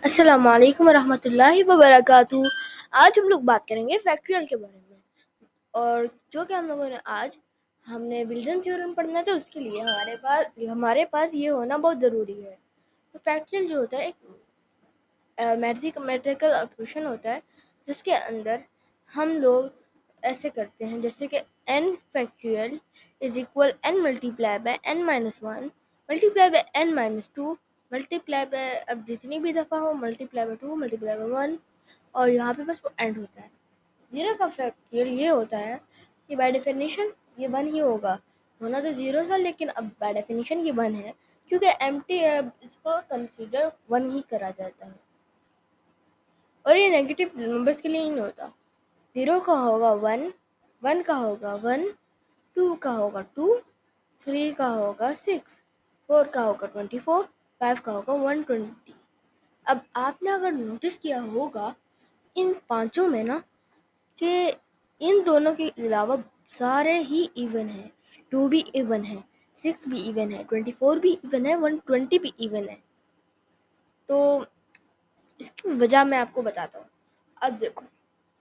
अस्सलाम वालेकुम रहमतुल्लाहि व बरकातुहू। आज हम लोग बात करेंगे फैक्टरियल के बारे में, और जो कि हम लोगों ने आज हमने विल्सन थ्योरम पढ़ना है, तो उसके लिए हमारे पास ये होना बहुत ज़रूरी है। तो फैक्टरियल जो होता है एक मैथमेटिकल ऑपरेशन होता है, जिसके अंदर हम लोग ऐसे करते हैं जैसे कि n factorial is equal n multiply by n minus one multiply by n minus two multiply by, अब जितनी भी दफ़ा हो, multiply by two multiply by one, और यहाँ पे बस वो एंड होता है। ज़ीरो का फैक्टरियल ये होता है कि बाय डेफिनेशन ये वन ही होगा, होना तो ज़ीरो था लेकिन अब बाय डेफिनेशन ये वन है, क्योंकि एम्प्टी है, इसको कंसीडर वन ही करा जाता है। और ये नेगेटिव नंबर्स के लिए नहीं होता। ज़ीरो का होगा वन, वन का होगा वन, टू का होगा टू, थ्री का होगा सिक्स, फोर का होगा 24, फाइव का होगा 120। अब आपने अगर नोटिस किया होगा इन पांचों में ना कि इन दोनों के अलावा सारे ही इवन हैं। टू भी इवन है, सिक्स भी इवन है, 24 भी इवन है, 120 भी इवन है। तो इसकी वजह मैं आपको बताता हूँ। अब देखो,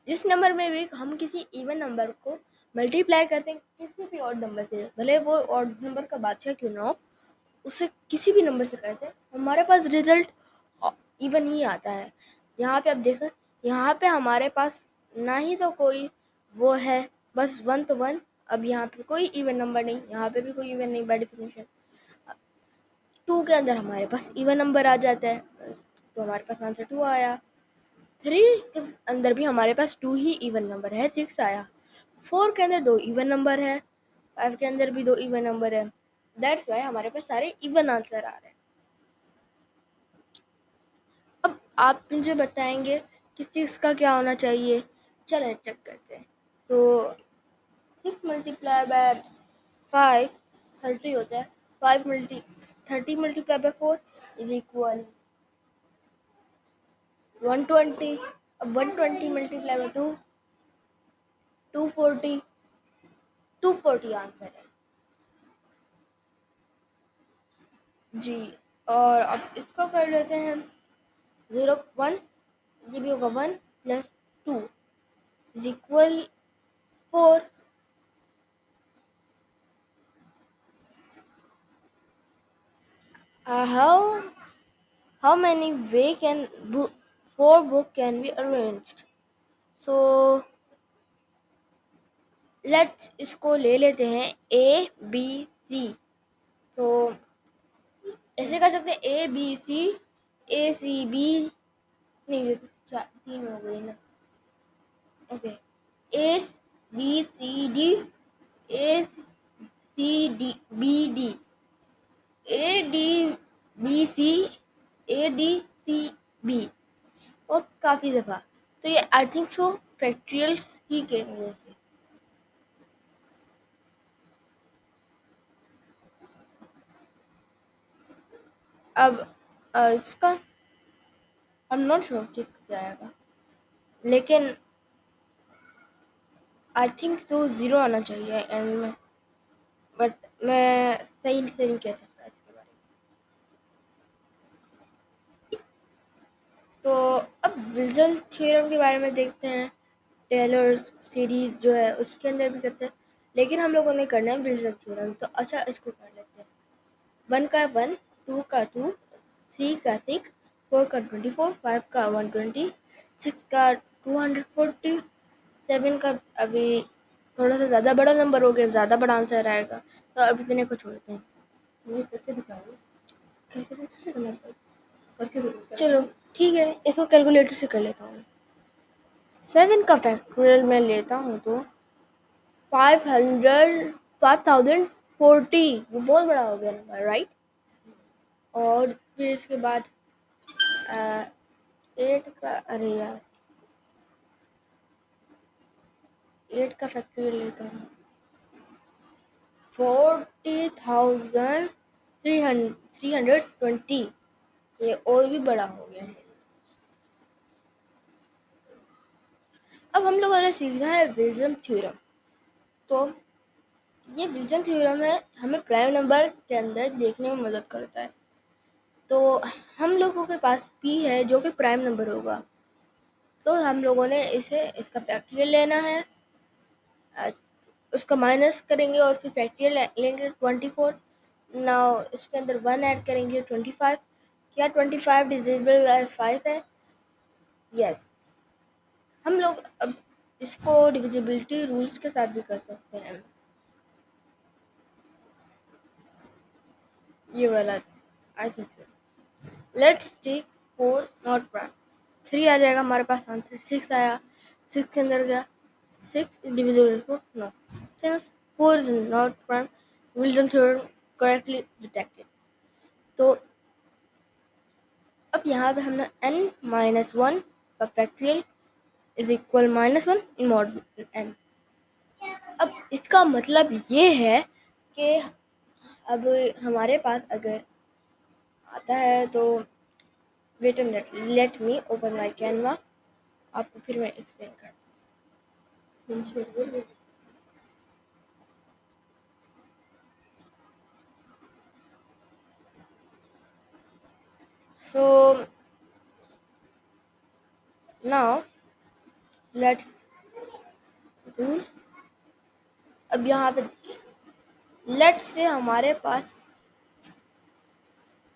जिस नंबर में भी हम किसी इवन नंबर को मल्टीप्लाई करते हैं किसी भी ऑड नंबर से, भले वो ऑड नंबर का बादशाह क्यों ना हो, उसे किसी भी नंबर से करते हैं, हमारे पास रिजल्ट इवन ही आता है। यहाँ पे आप देखो, यहाँ पे हमारे पास ना ही तो कोई वो है, बस वन तो वन। अब यहाँ पे कोई इवन नंबर नहीं, यहाँ पे भी कोई इवन नहीं बाय डेफिनेशन। टू के अंदर हमारे पास इवन नंबर आ जाता है, तो हमारे पास आंसर टू आया। थ्री के अंदर भी हमारे पास टू ही इवन नंबर है, सिक्स आया। फोर के अंदर दो इवन नंबर है, फाइव के अंदर भी दो इवन नंबर है। दैट्स वाई हमारे पास सारे इवन आंसर आ रहे हैं। अब आप मुझे बताएंगे कि सिक्स का क्या होना चाहिए। चलें चेक करते हैं। तो सिक्स मल्टीप्लाई बाय फाइव 30 होता है। 30 multiply by four is equal 120। अब 120 मल्टीप्लाई बाय टू 240, 240 आंसर है जी। और अब इसको कर लेते हैं 0 1, ये भी होगा 1 plus 2 is equal 4। How many way can four book can be arranged? So let's इसको ले लेते हैं A B C। तो ऐसे कर सकते हैं A B C, A C B, नहीं तीन हो गई ना। Okay, A B C D, A C D B D, A D B C, A D C B, और काफ़ी दफ़ा। तो ये आई थिंक सो फैक्टरियल्स ही के वजह से। अब इसका आई एम नॉट श्योर किस जाएगा, लेकिन आई थिंक सो ज़ीरो आना चाहिए एंड में, बट मैं सही से नहीं कह सकता इसके बारे में। तो अब विल्सन थ्योरम के बारे में देखते हैं। टेलर सीरीज़ जो है उसके अंदर भी करते हैं, लेकिन हम लोगों ने करना है विल्सन थ्योरम। तो अच्छा, इसको कर लेते हैं। वन का वन, टू का टू, थ्री का सिक्स, फोर का 24, फाइव का 120, सिक्स का 240, सेवन का अभी थोड़ा सा ज़्यादा बड़ा नंबर हो गया, ज़्यादा बड़ा आंसर आएगा, तो अब इतने को छोड़ते हैं। ये करके दिखाओ, कैलकुलेटर से करना करके चलो ठीक है, इसको कैलकुलेटर से कर लेता हूँ। 7 का फैक्टोरियल मैं लेता हूँ तो 5040, ये बहुत बड़ा हो गया नंबर, राइट। और फिर इसके बाद 8 का, अरे यार 8 का फैक्टोरियल लेता हूँ 40,320, ये और भी बड़ा हो गया है। अब हम लोगों ने सीखना है विल्सन थ्योरम। तो ये विल्सन थ्योरम है, हमें प्राइम नंबर के अंदर देखने में मदद करता है। तो हम लोगों के पास p है जो कि प्राइम नंबर होगा, तो हम लोगों ने इसका फैक्टरियल लेना है, उसका माइनस करेंगे और फिर फैक्टरियल लेंगे 24। नाउ इसके अंदर 1 ऐड करेंगे 25। क्या 25 डिविजिबल बाय 5 है? यस। हम लोग अब इसको डिविजिबिलिटी रूल्स के साथ भी कर सकते हैं। ये वाला I think so. Let's take 4 not prime. 3 आ जाएगा हमारे पास आंसर। 6 आया, 6 के अंदर गया 6 is divisible by 4? No. Since 4 is not prime, Wilson theorem correctly detected. तो अब यहाँ पे हमने n माइनस 1 का factorial is equal minus 1 in mod n। अब इसका मतलब ये है कि अब हमारे पास अगर आता है तो wait a minute, let me open my Canva, आपको फिर मैं एक्सप्लेन करता हूँ। So now let's rules। अब यहाँ पे लेट्स से हमारे पास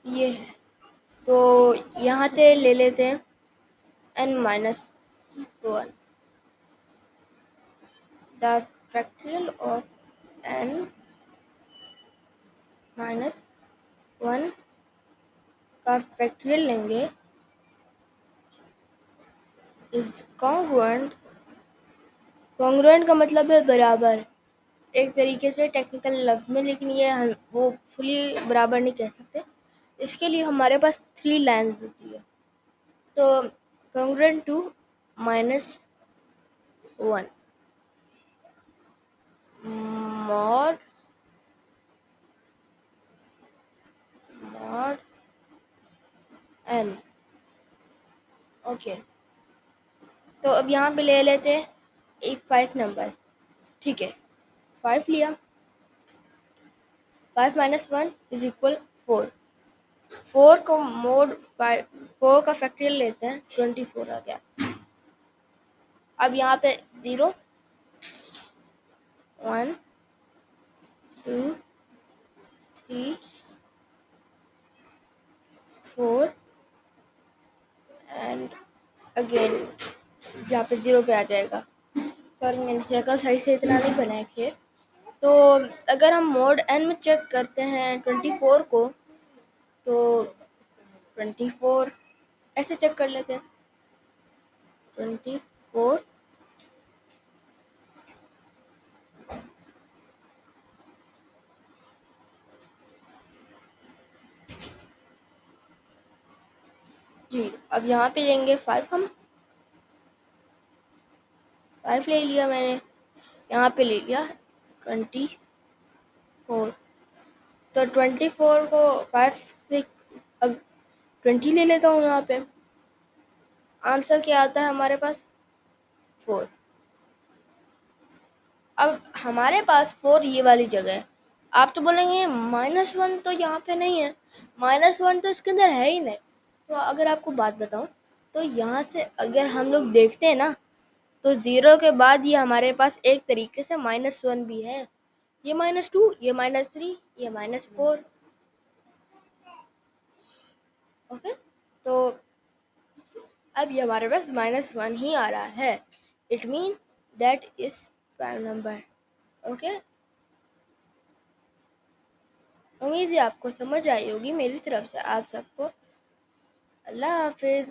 ये है, तो यहाँ से ले लेते हैं n minus 1, the factorial of n minus 1 का फैक्टरियल लेंगे इज कॉन्ग्रुएंट। कॉन्ग्रुएंट का मतलब है बराबर, एक तरीके से टेक्निकल लफ्ज में, लेकिन ये हम वो फुली बराबर नहीं कह सकते। इसके लिए हमारे पास 3 लाइन्स होती है। तो congruent to minus 1 mod n। Okay, तो अब यहाँ पे ले लेते हैं एक 5 नंबर। ठीक है, 5 लिया, 5 माइनस 1 इज इक्वल 4। 4 को मोड 5, 4 का फैक्टरियल लेते हैं 24 आ गया। अब यहाँ पे 0 1 2 3 4 एंड अगेन यहाँ पे 0 पे आ जाएगा। सॉरी, मैंने सर्कल सही से इतना नहीं बनाया खैर। तो अगर हम मोड n में चेक करते हैं 24 को, तो 24 ऐसे चेक कर लेते हैं 24 जी। अब यहाँ पे लेंगे 5, हम 5 ले लिया मैंने, यहाँ पे ले लिया 24। तो 24 को 5 से अब 20 ले लेता हूँ। यहाँ पे आंसर क्या आता है हमारे पास? 4। अब हमारे पास 4 ये वाली जगह है। आप तो बोलेंगे -1 तो यहाँ पे नहीं है, -1 तो इसके अंदर है ही नहीं। तो अगर आपको बात बताऊं, तो यहाँ से अगर हम लोग देखते हैं ना, तो 0 के बाद ये हमारे पास एक तरीके से -1 भी है। ये -2, ये -3, ये -4। ओके, तो अब ये हमारे पास -1 ही आ रहा है। It mean that is prime number. Okay, उम्मीद है आपको समझ आई होगी मेरी तरफ से। आप सबको अल्लाह हाफिज।